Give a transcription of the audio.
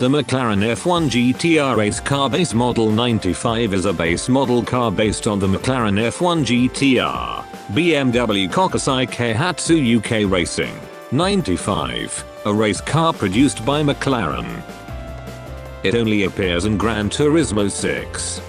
The McLaren F1 GTR race car base model 95 is a base model car based on the McLaren F1 GTR. BMW Kokusai Kaihatsu UK Racing 95, a race car produced by McLaren. It only appears in Gran Turismo 6.